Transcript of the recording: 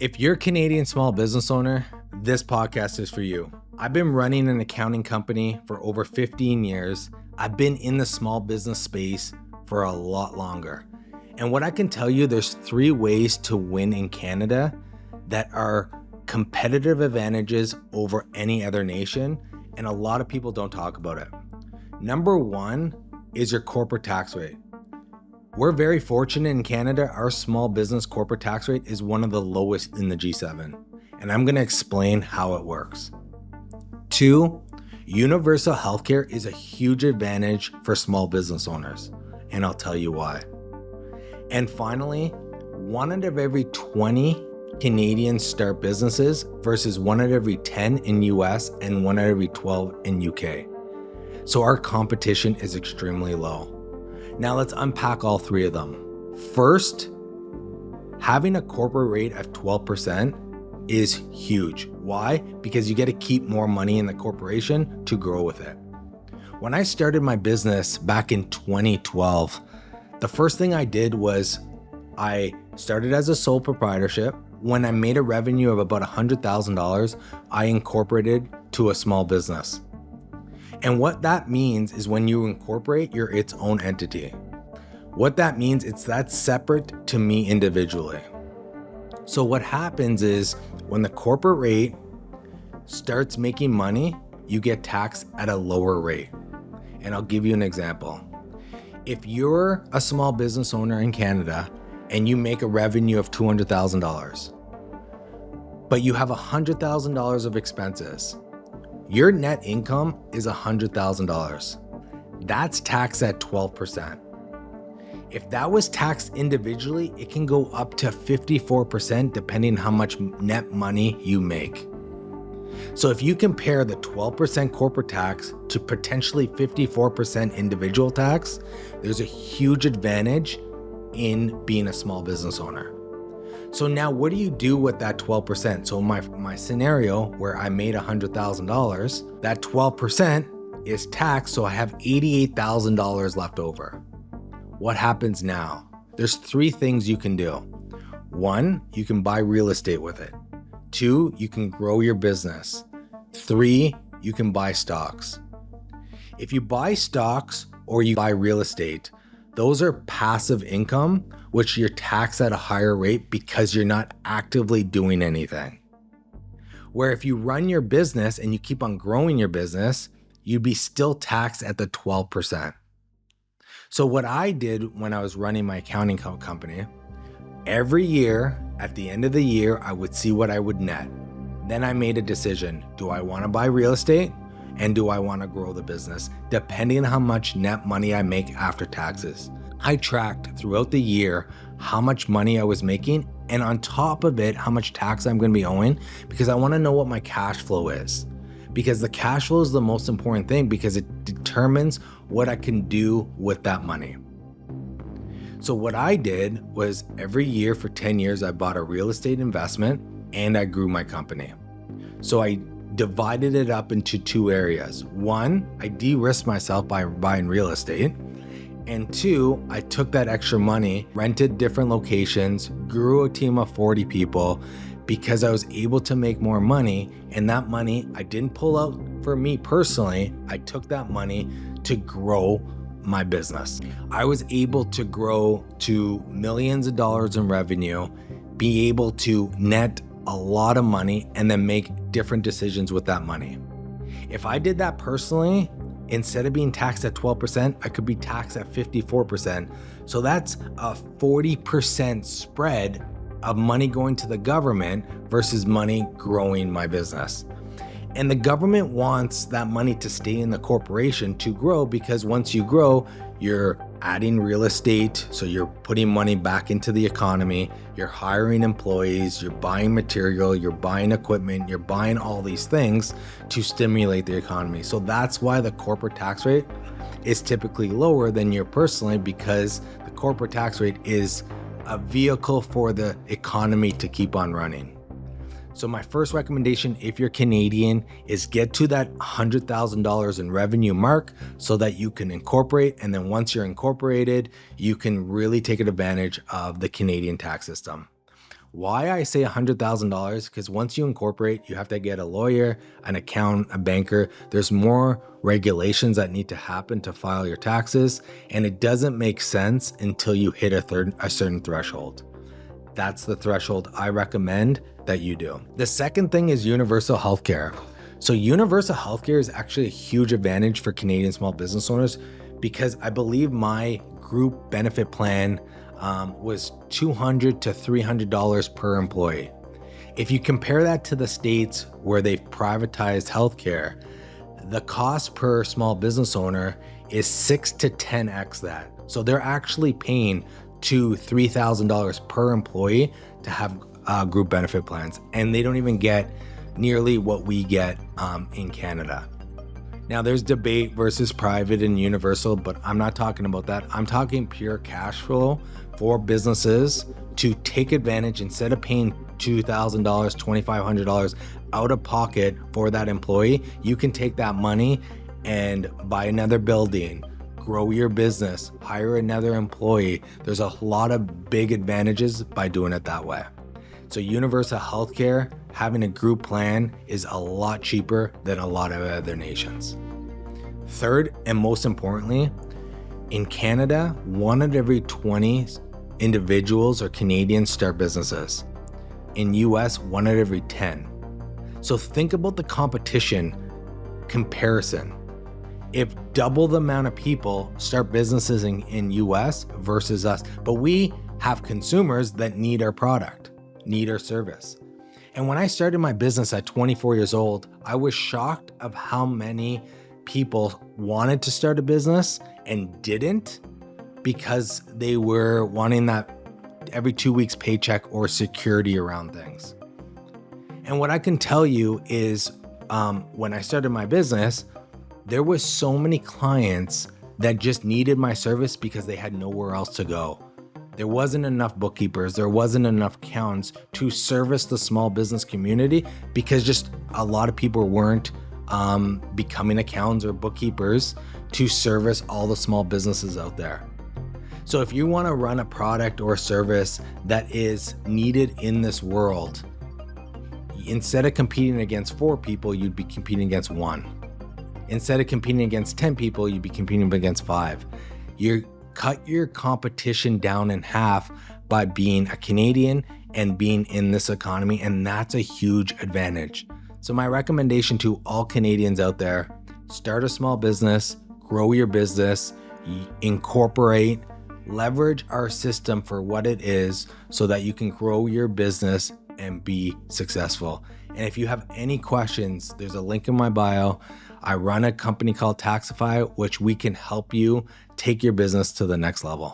If you're a Canadian small business owner, this podcast is for you. I've been running an accounting company for over 15 years. I've been in the small business space for a lot longer. And what I can tell you, there's 3 ways to win in Canada that are competitive advantages over any other nation, and a lot of people don't talk about it. Number 1 is your corporate tax rate. We're very fortunate in Canada. Our small business corporate tax rate is one of the lowest in the G7, and I'm going to explain how it works. 2, universal healthcare is a huge advantage for small business owners, and I'll tell you why. And finally, 1 out of every 20 Canadians start businesses versus 1 out of every 10 in US and 1 out of every 12 in UK. So our competition is extremely low. Now let's unpack all 3 of them. First, having a corporate rate of 12% is huge. Why? Because you get to keep more money in the corporation to grow with it. When I started my business back in 2012, the first thing I did was I started as a sole proprietorship. When I made a revenue of about $100,000, I incorporated to a small business. And what that means is when you incorporate, you're its own entity. What that means, that's separate to me individually. So what happens is when the corporate rate starts making money, you get taxed at a lower rate. And I'll give you an example. If you're a small business owner in Canada and you make a revenue of $200,000, but you have $100,000 of expenses, your net income is $100,000. That's taxed at 12%. If that was taxed individually, it can go up to 54% depending on how much net money you make. So if you compare the 12% corporate tax to potentially 54% individual tax, there's a huge advantage in being a small business owner. So now what do you do with that 12%? So my scenario where I made $100,000, that 12% is taxed, so I have $88,000 left over. What happens now? There's 3 things you can do. 1, you can buy real estate with it. 2, you can grow your business. 3, you can buy stocks. If you buy stocks or you buy real estate, those are passive income, which you're taxed at a higher rate because you're not actively doing anything. Where if you run your business and you keep on growing your business, you'd be still taxed at the 12%. So what I did when I was running my accounting company, every year at the end of the year, I would see what I would net. Then I made a decision. Do I want to buy real estate? And do I want to grow the business? Depending on how much net money I make after taxes. I tracked throughout the year how much money I was making, and on top of it, how much tax I'm going to be owing, because I want to know what my cash flow is. Because the cash flow is the most important thing because it determines what I can do with that money. So what I did was every year for 10 years, I bought a real estate investment and I grew my company. So I divided it up into 2 areas. 1, I de-risked myself by buying real estate. And 2, I took that extra money, rented different locations, grew a team of 40 people because I was able to make more money. And that money I didn't pull out for me personally. I took that money to grow my business. I was able to grow to millions of dollars in revenue, be able to net a lot of money, and then make different decisions with that money. If I did that personally, instead of being taxed at 12%, I could be taxed at 54%. So that's a 40% spread of money going to the government versus money growing my business. And the government wants that money to stay in the corporation to grow, because once you grow, you're adding real estate, so you're putting money back into the economy, you're hiring employees, you're buying material, you're buying equipment, you're buying all these things to stimulate the economy. So that's why the corporate tax rate is typically lower than your personally, because the corporate tax rate is a vehicle for the economy to keep on running. So my first recommendation, if you're Canadian, is get to that $100,000 in revenue mark so that you can incorporate. And then once you're incorporated, you can really take advantage of the Canadian tax system. Why I say $100,000? Because once you incorporate, you have to get a lawyer, an accountant, a banker. There's more regulations that need to happen to file your taxes, and it doesn't make sense until you hit a certain threshold. That's the threshold I recommend that you do. The second thing is universal healthcare. So universal healthcare is actually a huge advantage for Canadian small business owners because I believe my group benefit plan was $200 to $300 per employee. If you compare that to the states where they've privatized healthcare, the cost per small business owner is 6 to 10x that. So they're actually paying $2,000 to $3,000 per employee to have group benefit plans, and they don't even get nearly what we get in Canada. Now there's debate versus private and universal, but I'm not talking about that. I'm talking pure cash flow for businesses to take advantage. Instead of paying $2,000, $2,500 out of pocket for that employee, you can take that money and buy another building, grow your business, hire another employee. There's a lot of big advantages by doing it that way. So universal healthcare, having a group plan is a lot cheaper than a lot of other nations. Third, and most importantly, in Canada, 1 out of every 20 individuals or Canadians start businesses. In US, 1 out of every 10. So think about the competition comparison. If double the amount of people start businesses in US versus us, but we have consumers that need our product, need our service. And when I started my business at 24 years old, I was shocked of how many people wanted to start a business and didn't because they were wanting that every 2 weeks paycheck or security around things. And what I can tell you is when I started my business, there was so many clients that just needed my service because they had nowhere else to go. There wasn't enough bookkeepers, there wasn't enough accountants to service the small business community because just a lot of people weren't becoming accountants or bookkeepers to service all the small businesses out there. So if you want to run a product or service that is needed in this world, instead of competing against 4 people, you'd be competing against 1. Instead of competing against 10 people, you'd be competing against 5. You cut your competition down in half by being a Canadian and being in this economy, and that's a huge advantage. So my recommendation to all Canadians out there, start a small business, grow your business, incorporate, leverage our system for what it is so that you can grow your business and be successful. And if you have any questions, there's a link in my bio. I run a company called Taxify, which we can help you take your business to the next level.